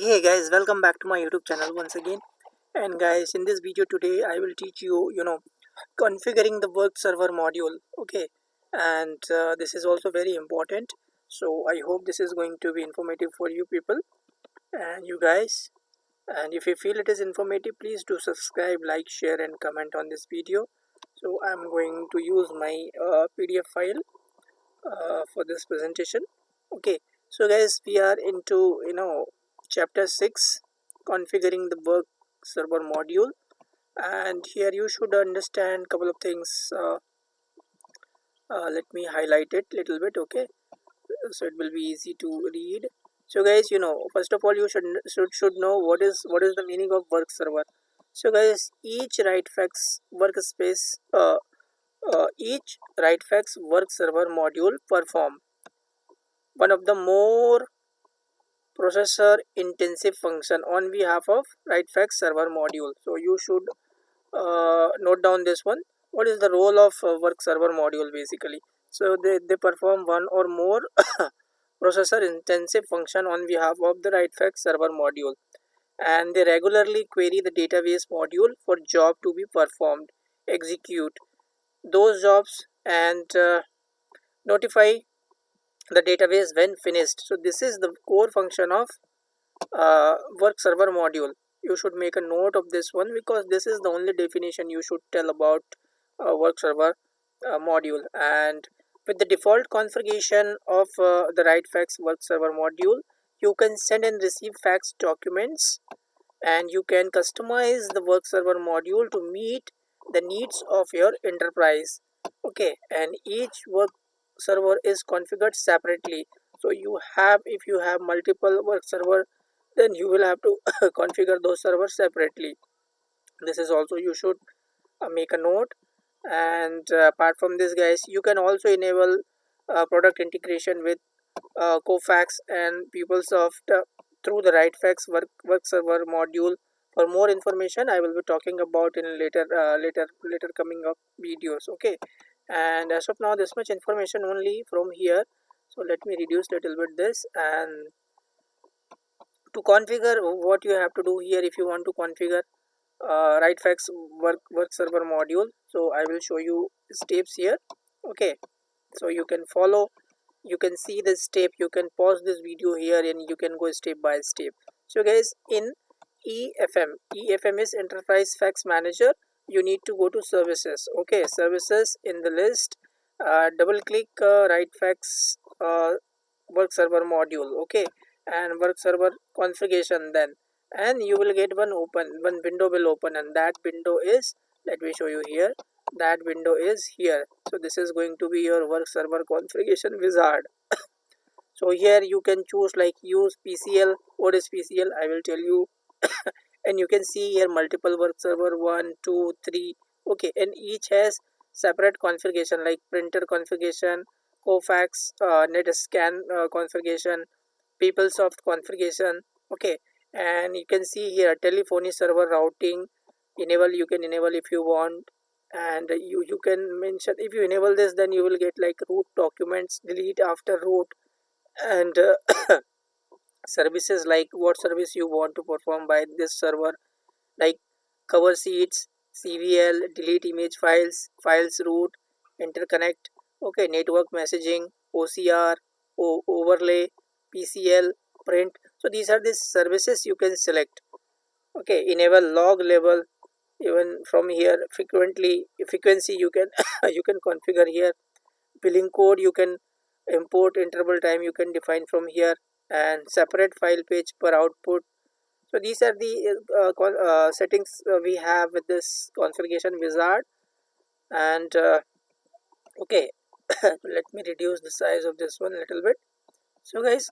Hey guys, welcome back to my YouTube channel once again. And guys, in this video today I will teach you configuring the work server module. Okay, and this is also very important, so I hope this is going to be informative for you people and you guys. And if you feel it is informative, please do subscribe, like, share and comment on this video. So I'm going to use my PDF file for this presentation. Okay, so guys, we are into chapter 6, configuring the work server module. And here you should understand couple of things. Let me highlight it little bit. Okay, so it will be easy to read. So guys, first of all, you should know what is the meaning of work server. So guys, each write-fax work server module perform one of the more processor intensive function on behalf of write-fax server module. So you should note down this one. What is the role of work server module basically? So they perform one or more processor intensive function on behalf of the write-fax server module, and they regularly query the database module for job to be performed, execute those jobs, and notify the database when finished. So this is the core function of work server module. You should make a note of this one because this is the only definition you should tell about work server module. And with the default configuration of the write fax work server module, you can send and receive fax documents, and you can customize the work server module to meet the needs of your enterprise. Okay, and each work server is configured separately. So if you have multiple work server, then you will have to configure those servers separately. This is also you should make a note. And apart from this guys, you can also enable product integration with Kofax and PeopleSoft through the WriteFax work server module. For more information, I will be talking about in later coming up videos. Okay, and as of now, this much information only from here. So let me reduce little bit this. And to configure, what you have to do here, if you want to configure WriteFax work server module, so I will show you steps here. Okay, so you can follow, you can see this step, you can pause this video here and you can go step by step. So guys, in EFM is enterprise fax manager. You need to go to services. Okay, services, in the list, double click write fax work server module. Okay, and work server configuration, then and you will get one window will open, and that window is, let me show you here, that window is here. So this is going to be your work server configuration wizard. So here you can choose like use PCL. What is PCL? I will tell you. And you can see here multiple work server, 1 2 3. Okay, and each has separate configuration like printer configuration, Kofax net scan configuration, PeopleSoft configuration. Okay, and you can see here telephony server routing enable. You can enable if you want, and you can mention, if you enable this, then you will get like root documents delete after root. And services, like what service you want to perform by this server, like cover sheets, CVL, delete image files root, interconnect. Okay, network messaging, OCR, overlay, PCL, print. So these are the services you can select. Okay, enable log label. Even from here, frequency you can you can configure here. Billing code you can import, interval time you can define from here, and separate file page per output. So these are the settings we have with this configuration wizard. And okay, let me reduce the size of this one a little bit. So guys,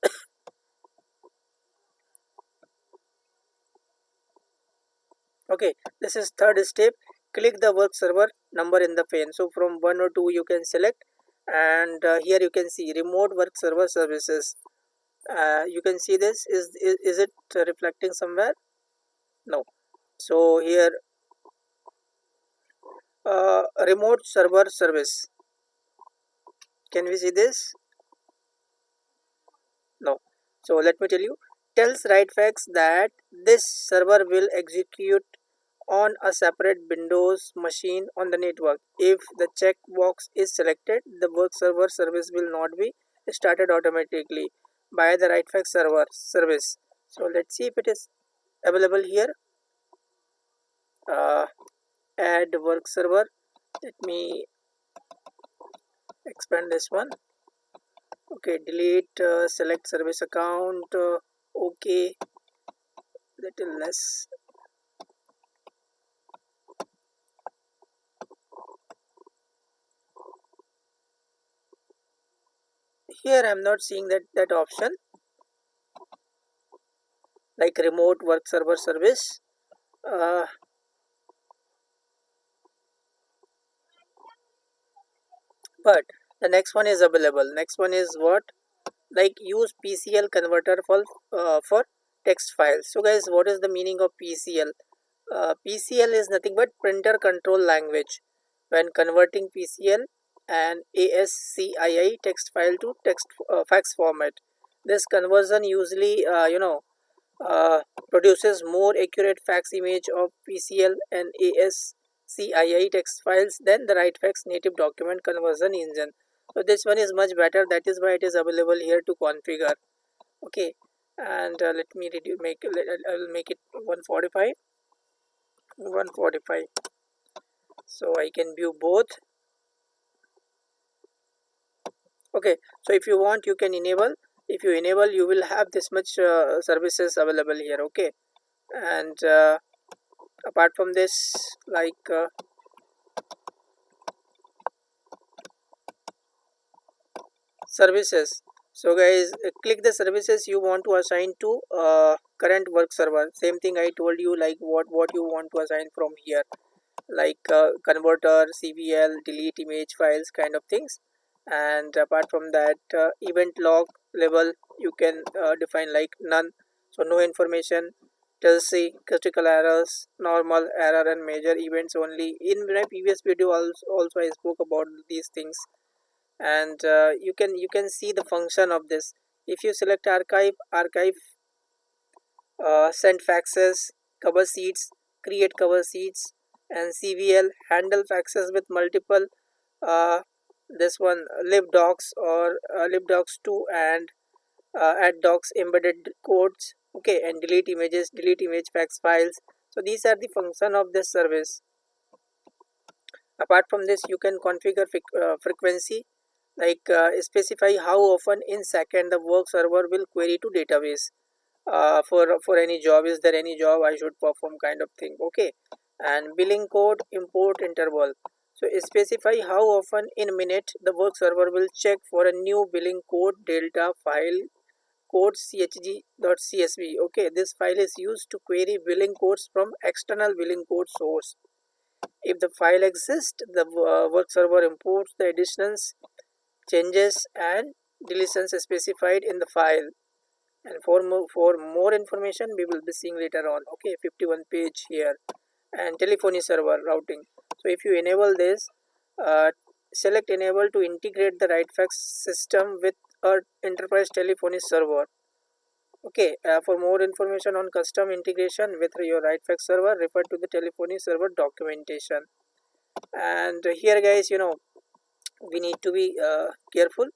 okay, this is third step. Click the work server number in the pane. So from 1 or 2 you can select, and here you can see remote work server services. You can see this. Is it reflecting somewhere? No. So here, remote server service, can we see this? No. So let me tell you, tells writefax that this server will execute on a separate Windows machine on the network. If the checkbox is selected, the work server service will not be started automatically by the writefax server service. So let's see if it is available here. uh, Add work server. Let me expand this one. Okay, delete, select service account. Okay, little less. Here I'm not seeing that option, like remote work server service. uh, but the next one is available. Next one is what? Like use PCL converter for text files. So guys, what is the meaning of PCL? PCL is nothing but printer control language. When converting PCL and ASCII text file to text fax format, this conversion usually uh, produces more accurate fax image of PCL and ASCII text files than the writefax native document conversion engine. So this one is much better. That is why it is available here to configure. Okay, and let me reduce, I will make it 145, 145, so I can view both. Okay, so if you want, you can enable. If you enable, you will have this much services available here. Okay, and apart from this, like services. So guys, click the services you want to assign to current work server. Same thing I told you, like what you want to assign from here, like converter, CVL, delete image files, kind of things. And apart from that, event log level you can define like none, so no information. Does see critical errors, normal error, and major events only. In my previous video also I spoke about these things. And you can see the function of this. If you select archive, send faxes, cover sheets, create cover sheets, and CVL, handle faxes with multiple this one libdocs or libdocs2, and add docs embedded codes. Okay, and delete images, delete image fax files. So these are the function of this service. Apart from this, you can configure frequency, like specify how often in second the work server will query to database for any job. Is there any job I should perform, kind of thing. Okay, and billing code, import interval. So specify how often in minute the work server will check for a new billing code delta file code chg.csv. Okay, this file is used to query billing codes from external billing code source. If the file exists, the work server imports the additions, changes, and deletions specified in the file. And for more information, we will be seeing later on. Okay, 51 page here. And telephony server routing. So if you enable this, uh, select enable to integrate the writefax system with a enterprise telephony server. Okay, for more information on custom integration with your writefax server, refer to the telephony server documentation. And here guys, we need to be careful.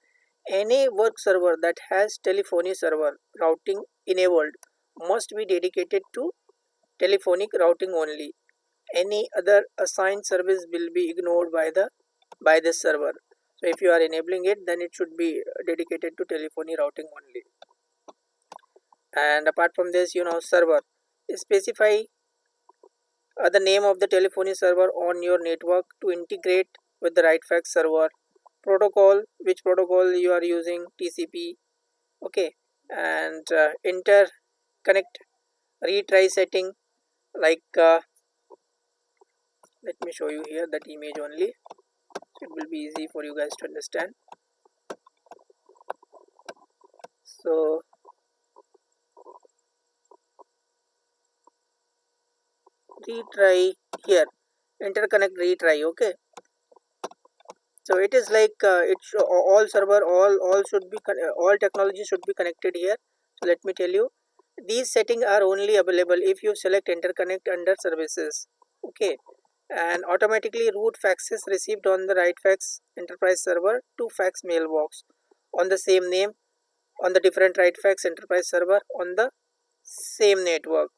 Any work server that has telephony server routing enabled must be dedicated to telephonic routing only. Any other assigned service will be ignored by this server. So if you are enabling it, then it should be dedicated to telephony routing only. And apart from this, server, specify the name of the telephony server on your network to integrate with the writefax server. Protocol, which protocol you are using, TCP. Okay, and interconnect retry setting, like let me show you here that image only. It will be easy for you guys to understand. So retry here, interconnect retry. Okay, so it is like all server, all should be all technology should be connected here. So let me tell you, These settings are only available if you select interconnect under services. Okay, and automatically route faxes received on the right fax enterprise server to fax mailbox on the same name on the different right fax enterprise server on the same network.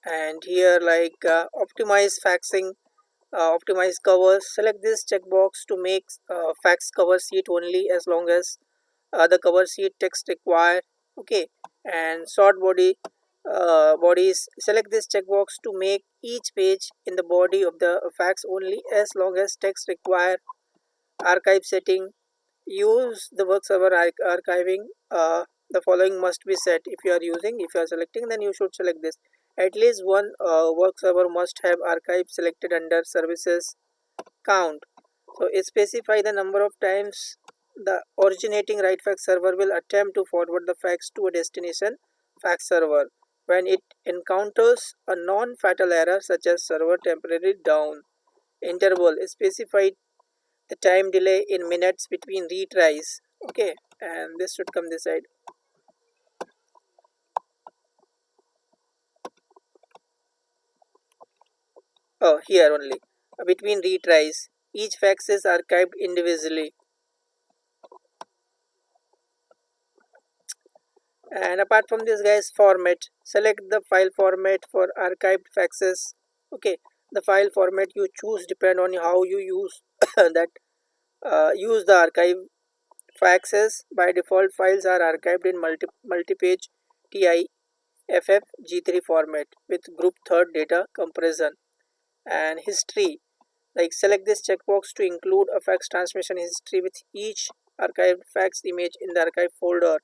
And here, like optimize faxing, optimize covers, select this checkbox to make fax cover sheet only as long as the cover sheet text required. Okay, and sort bodies, select this checkbox to make each page in the body of the fax only as long as text required. Archive setting, use the work server archiving. The following must be set. If you are selecting, then you should select this. At least one work server must have archive selected under services count. So it specify the number of times the originating write fax server will attempt to forward the fax to a destination fax server. When it encounters a non-fatal error such as server temporarily down, interval is specified the time delay in minutes between retries. Okay, and this should come this side. Oh, here only. Between retries, each fax is archived individually. And apart from this, guys, format, select the file format for archived faxes. Okay, the file format you choose depend on how you use that use the archive faxes. By default, files are archived in multi-page TIFF-G3 format with group third data compression. And history, like select this checkbox to include a fax transmission history with each archived fax image in the archive folder.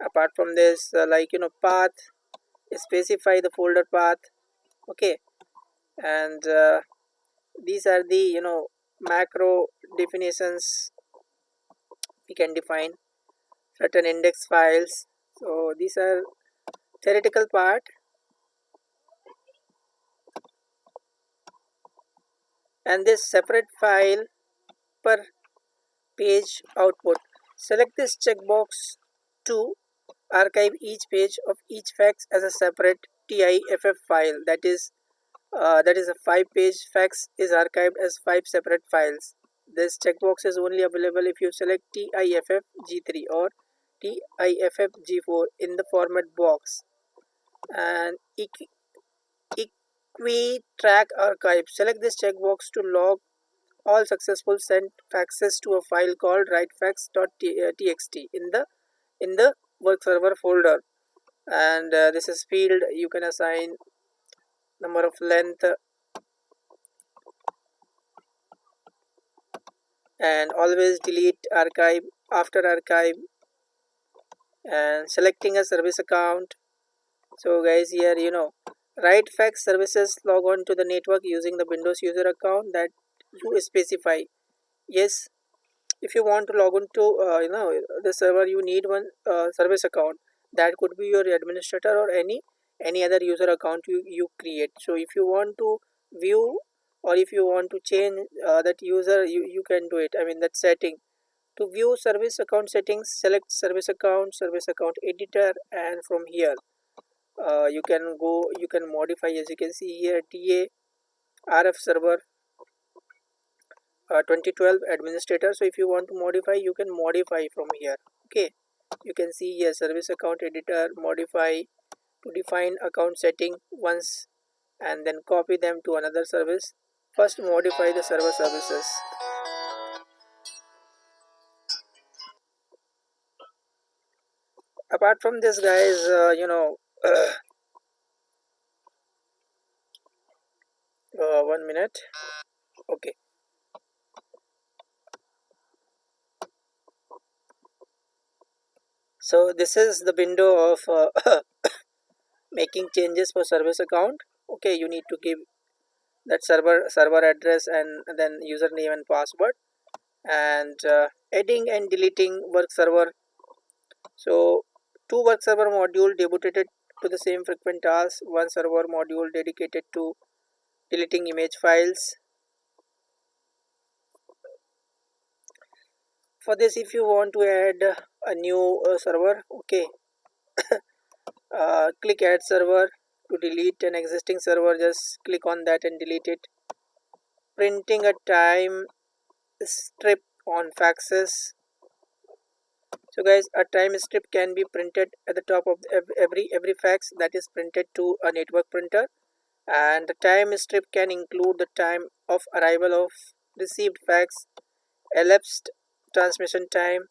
Apart from this, path, specify the folder path. Okay, and these are the macro definitions we can define certain index files. So these are theoretical part. And this separate file per page output, select this checkbox to archive each page of each fax as a separate TIFF file. That is a 5-page fax is archived as 5 separate files. This checkbox is only available if you select TIFF G3 or TIFF G4 in the format box. And track archive, select this checkbox to log all successful sent faxes to a file called writefax.txt in the work server folder. And this is field you can assign number of length, and always delete archive after archive, and selecting a service account. So guys, here write fax services log on to the network using the Windows user account that you specify. Yes, if you want to log on to the server, you need one service account. That could be your administrator or any other user account you create. So if you want to view or if you want to change that user, you can do it. I mean that setting. To view service account settings, select service account editor, and from here you can modify. As you can see here, RF server 2012 administrator. So if you want to modify, you can modify from here. Okay, you can see here service account editor, modify to define account setting once and then copy them to another service. First modify the server services. Apart from this, guys, 1 minute. Okay, so this is the window of making changes for service account. Okay, you need to give that server address and then username and password, and adding and deleting work server. So two work server module devoted to the same frequent task, one server module dedicated to deleting image files. For this, if you want to add a new server, okay, Click add server to delete an existing server. Just click on that and delete it. Printing a time strip on faxes. So guys, a time strip can be printed at the top of every fax that is printed to a network printer, and the time strip can include the time of arrival of received fax, elapsed transmission time,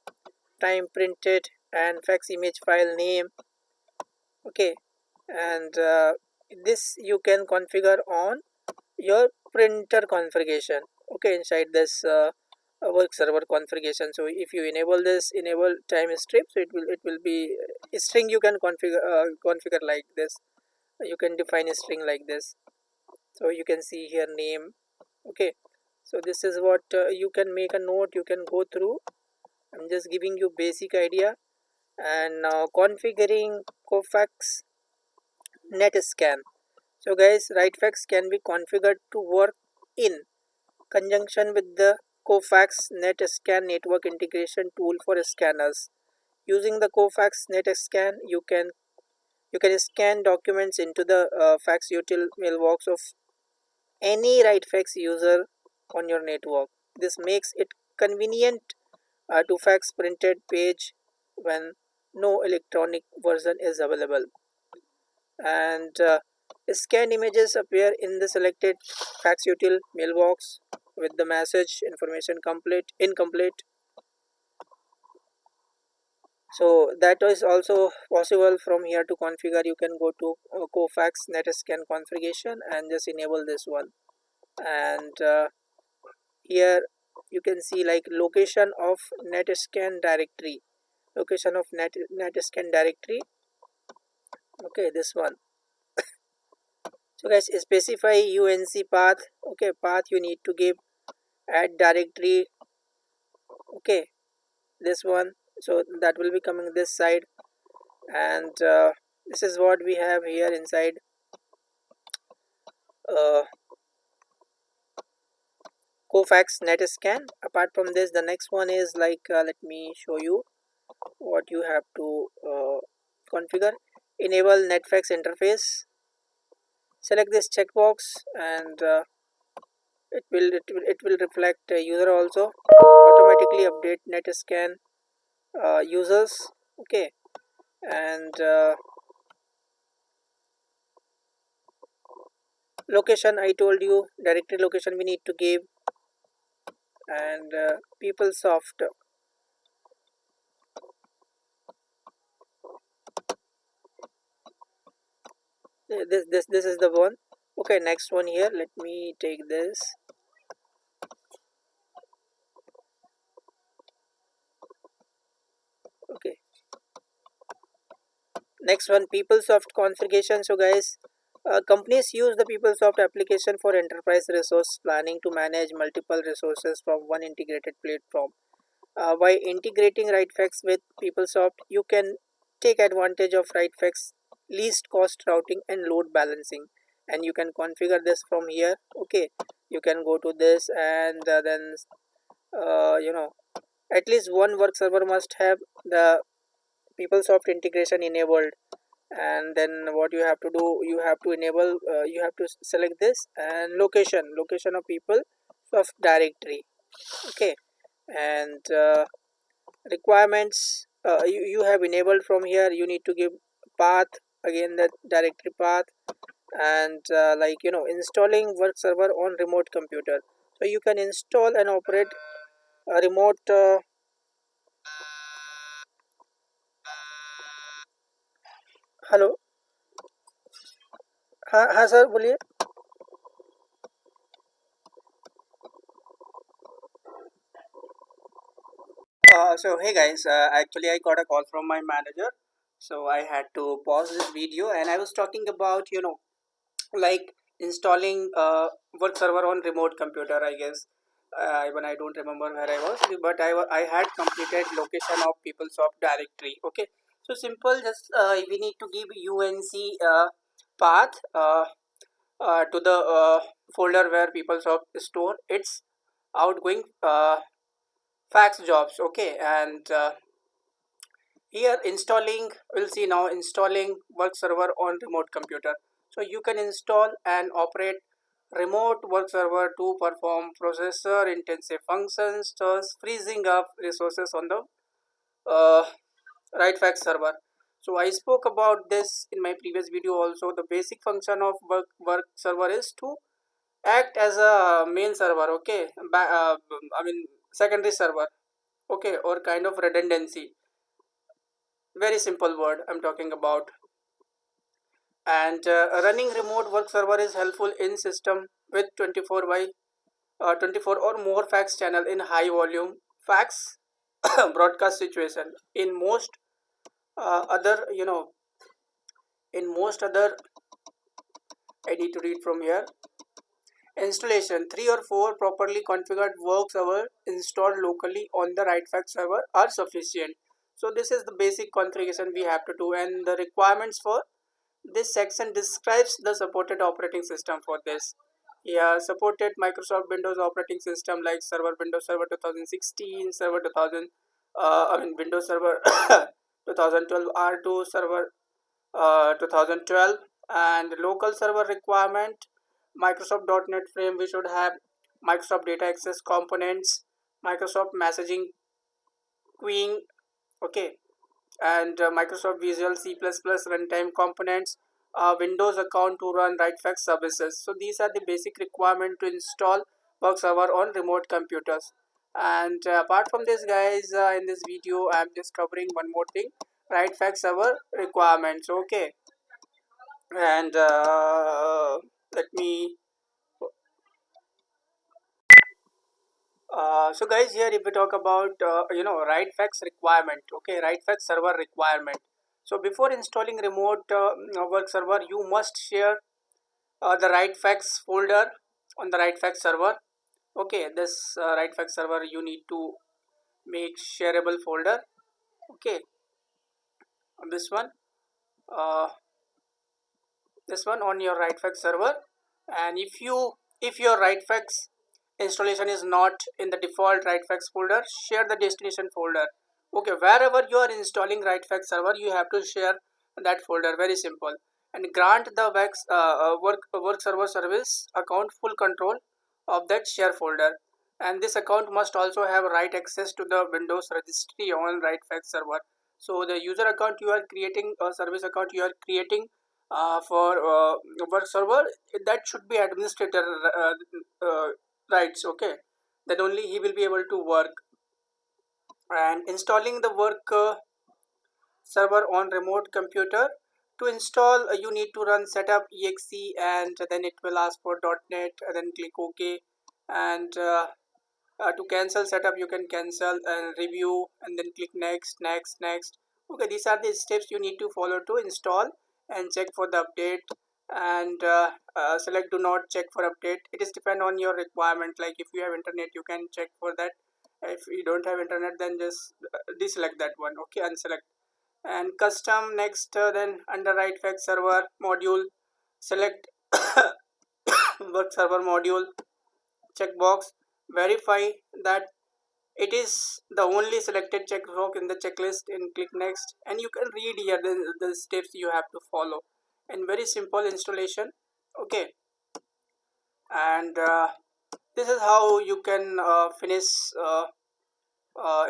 time printed, and fax image file name. Okay, and this you can configure on your printer configuration. Okay, inside this work server configuration. So if you enable this enable time strip, so it will be a string. You can configure like this. You can define a string like this. So you can see here name. Okay, so this is what you can make a note, you can go through. I'm just giving you basic idea. And now configuring cofax net scan. So guys, writefax can be configured to work in conjunction with the cofax netscan network integration tool for scanners. Using the cofax netscan, you can scan documents into the fax util mailbox of any writefax user on your network. This makes it convenient to fax printed page when no electronic version is available. And scanned images appear in the selected fax util mailbox with the message information complete incomplete. So that is also possible. From here to configure, you can go to cofax netscan configuration and just enable this one. And here you can see like location of netscan directory, location of netscan directory. Okay, this one. So guys, specify unc path. Okay, path you need to give, add directory. Okay, this one. So that will be coming this side. And this is what we have here inside uh, cofax netscan. Apart from this, the next one is like let me show you what you have to configure. Enable netfax interface. Select this checkbox, and it will reflect user also. Automatically update netscan users. Okay, and location I told you, directory location we need to give. And PeopleSoft, this is the one. Okay, next one here, let me take this. Okay, next one, PeopleSoft configuration. So guys, companies use the PeopleSoft application for enterprise resource planning to manage multiple resources from one integrated platform. By integrating writefax with PeopleSoft, you can take advantage of writefax least cost routing and load balancing, and you can configure this from here. Okay, you can go to this, and then at least one work server must have the PeopleSoft integration enabled. And then what you have to do, you have to enable, you have to select this, and location of PeopleSoft directory. Okay, and requirements you have enabled from here. You need to give path, again the directory path. And installing work server on remote computer. So you can install and operate a remote hello. हाँ हाँ sir बोलिए. So hey guys, actually I got a call from my manager, so I had to pause this video, and I was talking about like installing work server on remote computer, I guess. Even I don't remember where I was, but I had completed location of PeopleSoft directory. Okay, so simple. Just we need to give UNC path to the folder where PeopleSoft store its outgoing fax jobs. Okay, and Here installing, we'll see now installing work server on remote computer. So you can install and operate remote work server to perform processor intensive functions, thus freezing up resources on the uh, Rightfax server. So I spoke about this in my previous video also. The basic function of work server is to act as a main server, okay, I mean secondary server, okay, or kind of redundancy. Very simple word I'm talking about. And running remote work server is helpful in system with 24 or more fax channel in high volume fax broadcast situation. In most other, in most other, I need to read from here. Installation: 3 or 4 properly configured work server installed locally on the Rightfax server are sufficient. So this is the basic configuration we have to do, and the requirements for this section describes the supported operating system for this. Yeah, supported Microsoft Windows operating system like Windows Server 2016, Server 2000, Windows Server 2012 R2, Server 2012, and local server requirement. Microsoft .NET Frame, we should have Microsoft Data Access Components, Microsoft Messaging Queuing, okay, and Microsoft Visual C++ runtime components, Windows account to run Rightfax services. So these are the basic requirement to install work server on remote computers. And apart from this, guys, in this video I am just covering one more thing: Rightfax server requirements. Okay, and let me so guys, here if we talk about right facts requirement, okay, right facts server requirement. So before installing remote work server, you must share the right facts folder on the right facts server. Okay, this right facts server you need to make shareable folder, okay, on uh, this one on your rightfax server. And if your rightfax installation is not in the default rightfax folder, share the destination folder. Okay, wherever you are installing rightfax server, you have to share that folder. Very simple. And grant the work server service account full control of that share folder. And this account must also have right access to the Windows registry on rightfax server. So the user account you are creating, or service account you are creating for work server, that should be administrator rights, okay, then only he will be able to work. And installing the work server on remote computer, to install you need to run setup exe, and then it will ask for .NET, and then click ok. And to cancel setup, you can cancel and review, and then click next. Okay, these are the steps you need to follow to install and check for the update. And select do not check for update. It is depend on your requirement. Like if you have internet, you can check for that. If you don't have internet, then just deselect that one, okay, unselect. And custom next, then under right fact server module, select work server module checkbox, verify that it is the only selected checkbox in the checklist, and click next. And you can read here the steps you have to follow, and very simple installation, okay. And this is how you can finish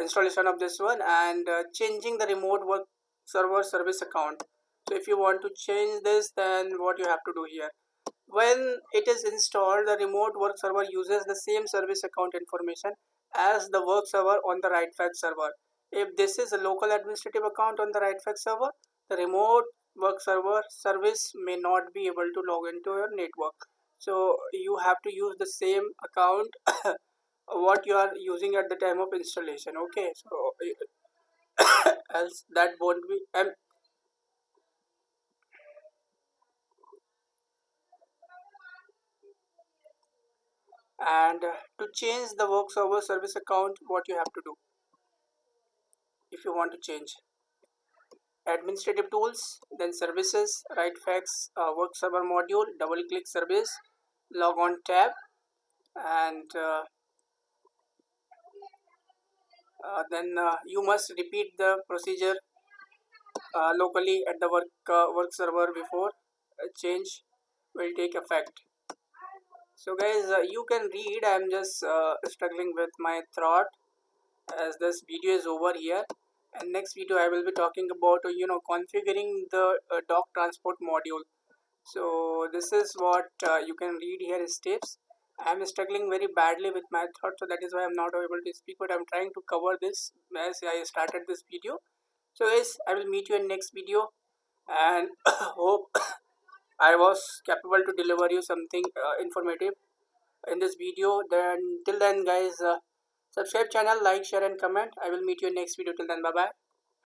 installation of this one. And changing the remote work server service account. So if you want to change this, then what you have to do here: when it is installed, the remote work server uses the same service account information as the work server on the Rightfax server. If this is a local administrative account on the Rightfax server, the remote work server service may not be able to log into your network. So you have to use the same account what you are using at the time of installation. Okay, so else that won't be. And to change the work server service account, what you have to do if you want to change: administrative tools, then services, right fax work server module, double click service, log on tab. And then you must repeat the procedure locally at the work server before a change will take effect. So guys, you can read. I'm just struggling with my throat as this video is over here, and next video I will be talking about configuring the dock transport module. So this is what you can read here steps. I'm struggling very badly with my throat, so that is why I'm not able to speak, but I'm trying to cover this as I started this video. So guys, I will meet you in next video, and hope I was capable to deliver you something informative in this video. Then till then guys, subscribe channel, like, share and comment. I will meet you in next video. Till then, bye bye.